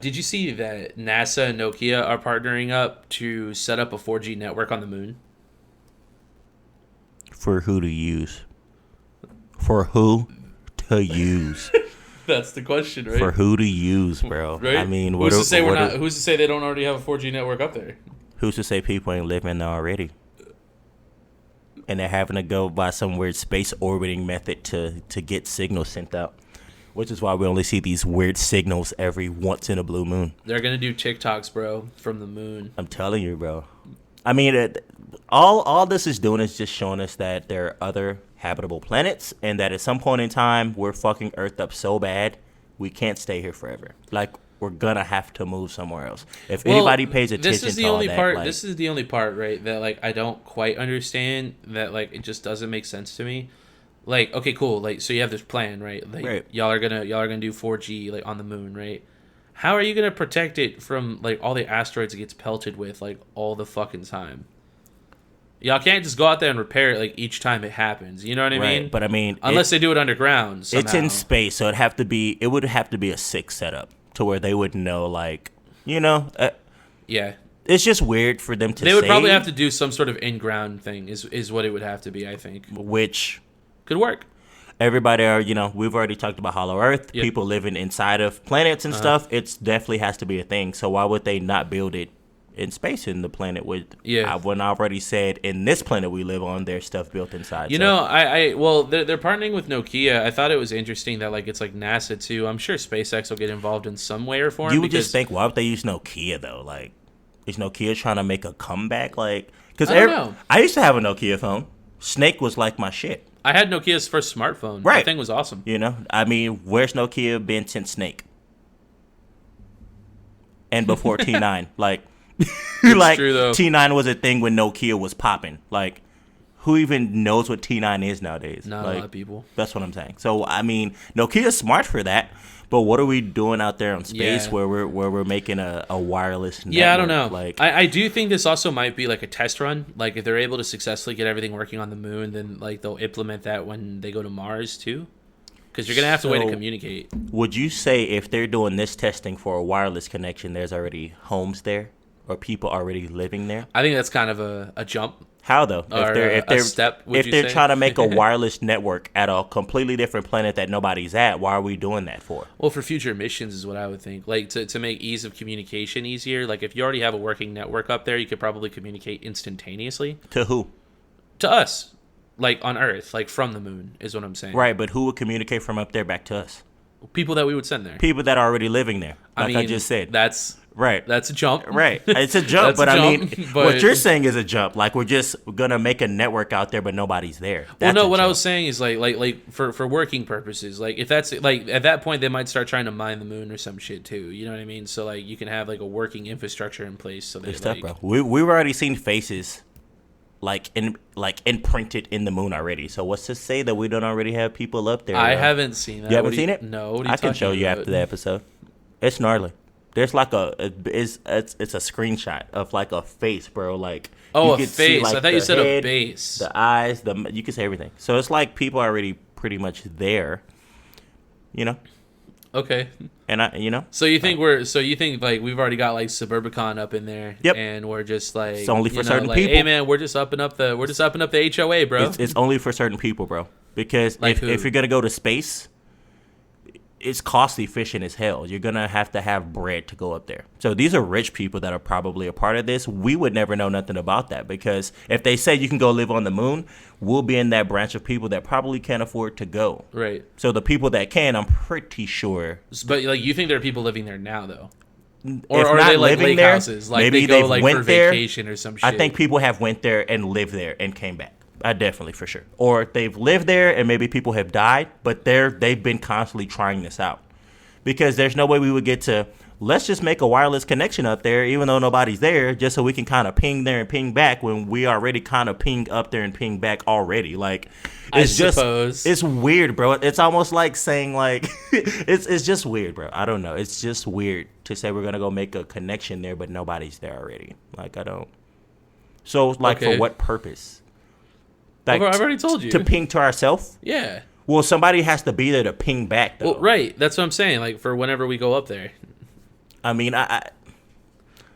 Did you see that NASA and Nokia are partnering up to set up a 4G network on the moon? For who to use? For who to use? That's the question, right? For who to use, bro? Right? I mean, who's to say we're not? Who's to say they don't already have a 4G network up there? Who's to say people ain't living there already? And they're having to go by some weird space orbiting method to get signals sent out. Which is why we only see these weird signals every once in a blue moon. They're gonna do TikToks, bro, from the moon. I'm telling you, bro. I mean, all this is doing is just showing us that there are other habitable planets, and that at some point in time, we're fucking Earth up so bad, we can't stay here forever. Like, we're gonna have to move somewhere else. If anybody pays attention to all that, part. This is the only part, right? That like I don't quite understand. That like it just doesn't make sense to me. Like, okay, cool. Like, so you have this plan, right? Like, right. y'all are gonna do 4G like on the moon, right? How are you gonna protect it from like all the asteroids it gets pelted with like all the fucking time? Y'all can't just go out there and repair it like each time it happens. You know what I mean? But I mean, unless they do it underground. Somehow. It's in space, so it would have to be a sick setup to where they would know, like, yeah. It's just weird for them to. They would probably have to do some sort of in-ground thing. Is what it would have to be, I think. Which could work. Everybody we've already talked about Hollow Earth, yep. People living inside of planets and stuff. It definitely has to be a thing. So why would they not build it in space in the planet with? Yeah, when I already said in this planet we live on, there's stuff built inside. They're partnering with Nokia. I thought it was interesting that like it's like NASA too. I'm sure SpaceX will get involved in some way or form. You would just think, why would they use Nokia though? Like, is Nokia trying to make a comeback? Like, because I used to have a Nokia phone. Snake was like my shit. I had Nokia's first smartphone. Right. That thing was awesome. I mean, where's Nokia been since Snake? And before T9. Like, true, though. T9 was a thing when Nokia was popping. Like, who even knows what T9 is nowadays? Not a lot of people. That's what I'm saying. So, I mean, Nokia's smart for that. But what are we doing out there in space where we're making a wireless network? Yeah, I don't know. Like, I do think this also might be like a test run. Like if they're able to successfully get everything working on the moon, then like they'll implement that when they go to Mars too. Because you're gonna have to wait to communicate. Would you say if they're doing this testing for a wireless connection, there's already homes there or people already living there? I think that's kind of a jump. How though? If they're trying to make a wireless network at a completely different planet that nobody's at, why are we doing that for? Well, for future missions is what I would think. Like to make ease of communication easier. Like if you already have a working network up there, you could probably communicate instantaneously. To who? To us. Like on Earth, like from the moon is what I'm saying. Right, but who would communicate from up there back to us? People that we would send there. People that are already living there. Like I just said. That's right. That's a jump. Right. It's a jump, but I mean, what you're saying is a jump. Like we're just gonna make a network out there, but nobody's there. Well, no, what I was saying is like for working purposes. Like if that's like at that point they might start trying to mine the moon or some shit too. You know what I mean? So like you can have like a working infrastructure in place. So that stuff, bro. We've already seen faces. Like imprinted in the moon already. So what's to say that we don't already have people up there? I haven't seen that. You haven't seen it? No. I can show you after the episode. It's gnarly. There's like it's a screenshot of like a face, bro. Like a face. See, like, I thought you said head, a base. The eyes, you can say everything. So it's like people are already pretty much there. Okay. And So you think like we've already got like Suburbicon up in there? Yep. And we're just like it's only for certain people. Hey man, we're just upping up the HOA, bro. It's only for certain people, bro. Because like if you're gonna go to space, it's cost efficient as hell. You're gonna have to have bread to go up there. So these are rich people that are probably a part of this. We would never know nothing about that because if they say you can go live on the moon, we'll be in that branch of people that probably can't afford to go. Right. So the people that can, I'm pretty sure. But like, you think there are people living there now, though? Or are they like lake there, houses? Like maybe they go like went for there, vacation or some shit. I think people have went there and lived there and came back. I definitely for sure. Or they've lived there and maybe people have died, but they've been constantly trying this out. Because there's no way we would get to, let's just make a wireless connection up there, even though nobody's there, just so we can kind of ping there and ping back when we already kind of ping up there and ping back already. Like, it's weird, bro. It's almost like saying like, it's just weird, bro. I don't know. It's just weird to say we're going to go make a connection there, but nobody's there already. Like, I don't. So, like, for what purpose? Like, I've already told you. To ping to ourselves? Yeah. Well, somebody has to be there to ping back, though. Well, right. That's what I'm saying. Like, for whenever we go up there. I mean,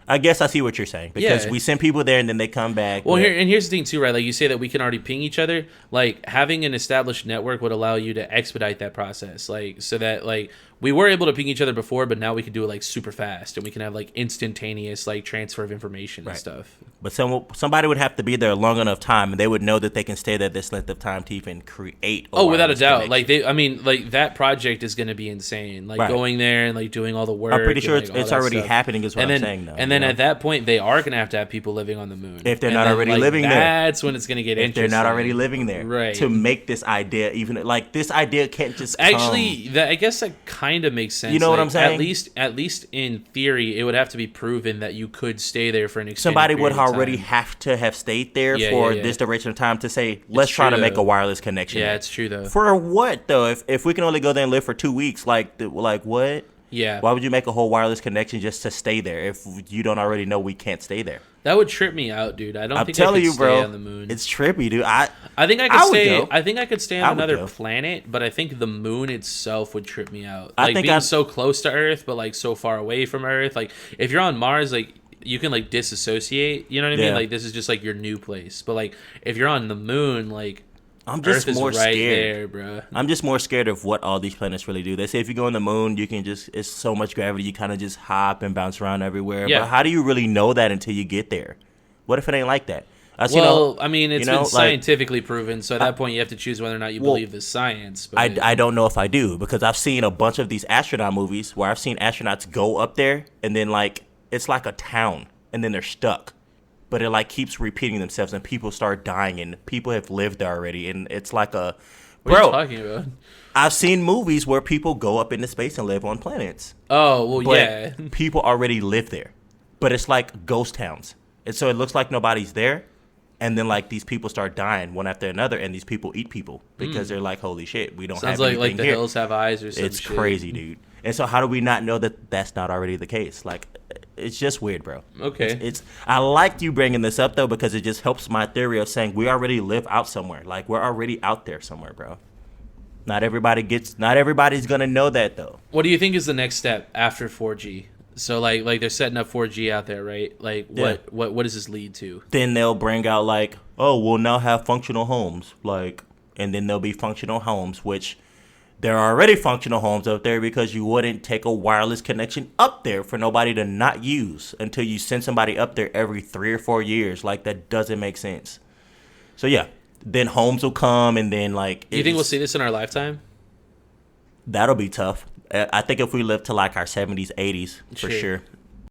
I guess I see what you're saying because Yeah. we send people there and then they come back. Well, but- here's the thing too, right? Like you say that we can already ping each other. Like having an established network would allow you to expedite that process. Like so that like we were able to ping each other before, but now we can do it like super fast, and we can have like instantaneous like transfer of information and Right. stuff. But somebody would have to be there a long enough time, and they would know that they can stay there this length of time to even create. Oh, without a wireless doubt. connection. Like like that project is going to be insane. Like Right. going there and like doing all the work. I'm pretty and, sure like, it's, all it's that already stuff. happening. Is what And I'm then, saying, though. and then you know? at that point, they are going to have people living on the moon. If they're And not then, already like, living there. that's when it's going to get if interesting. they're not already living there, Right. To make this idea even like this idea can't just Actually, I guess that kind of makes sense. You know what Like, I'm saying? At least in theory, it would have to be proven that you could stay there for an extended somebody would period of already time. have to have stayed there Yeah, for yeah, yeah. this duration of time to say, let's try true, to make though. a wireless connection. Yeah, there. it's true though. For what though? If we can only go there and live for 2 weeks, like what? Yeah, Why would you make a whole wireless connection just to stay there if you don't already know we can't stay there? that would trip me out, dude. I don't I'm think I telling could you, stay bro. on the moon. It's trippy, dude. I think I could I would stay. go. I think I could stay I on would another go. planet, but I think the moon itself would trip me out. I Like think being I'd- so close to Earth, but like so far away from Earth. Like if you're on Mars, like you can like disassociate. You know what I mean? Yeah. Like this is just like your new place. But like if you're on the moon, like I'm just Earth is more right scared. there, bro. I'm just more scared of what all these planets really do. They say if you go on the moon, you can just, it's so much gravity, you kind of just hop and bounce around everywhere. Yeah. But how do you really know that until you get there? What if it ain't like that? Well, I mean, it's you know, been like- scientifically proven. So at that point, you have to choose whether or not you Well, believe the science. But I don't know if I do because I've seen a bunch of these astronaut movies where I've seen astronauts go up there and then like it's like a town and then they're stuck. But it like keeps repeating themselves and people start dying and people have lived there already and it's like a what are you bro. talking about? I've seen movies where people go up into space and live on planets. Oh well, But yeah. people already live there. But it's like ghost towns. And so it looks like nobody's there. And then like these people start dying one after another and these people eat people because they're like, holy shit, we don't Sounds have like anything the here. hills have eyes or something. It's crazy, dude. And so how do we not know that that's not already the case? Like, it's just weird, bro. Okay. It's I liked you bringing this up though because it just helps my theory of saying we already live out somewhere. Like we're already out there somewhere, bro. Not everybody's gonna know that though. What do you think is the next step after 4G? So like they're setting up 4G out there, right? Like Yeah. what does this lead to? Then they'll bring out like, oh, we'll now have functional homes, like, and then there'll be functional homes, which there are already functional homes up there because you wouldn't take a wireless connection up there for nobody to not use until you send somebody up there every 3 or 4 years. Like that doesn't make sense. So yeah, then homes will come and then like Do you think we'll see this in our lifetime? that'll be tough. I think if we live to like our 70s, 80s, for sure.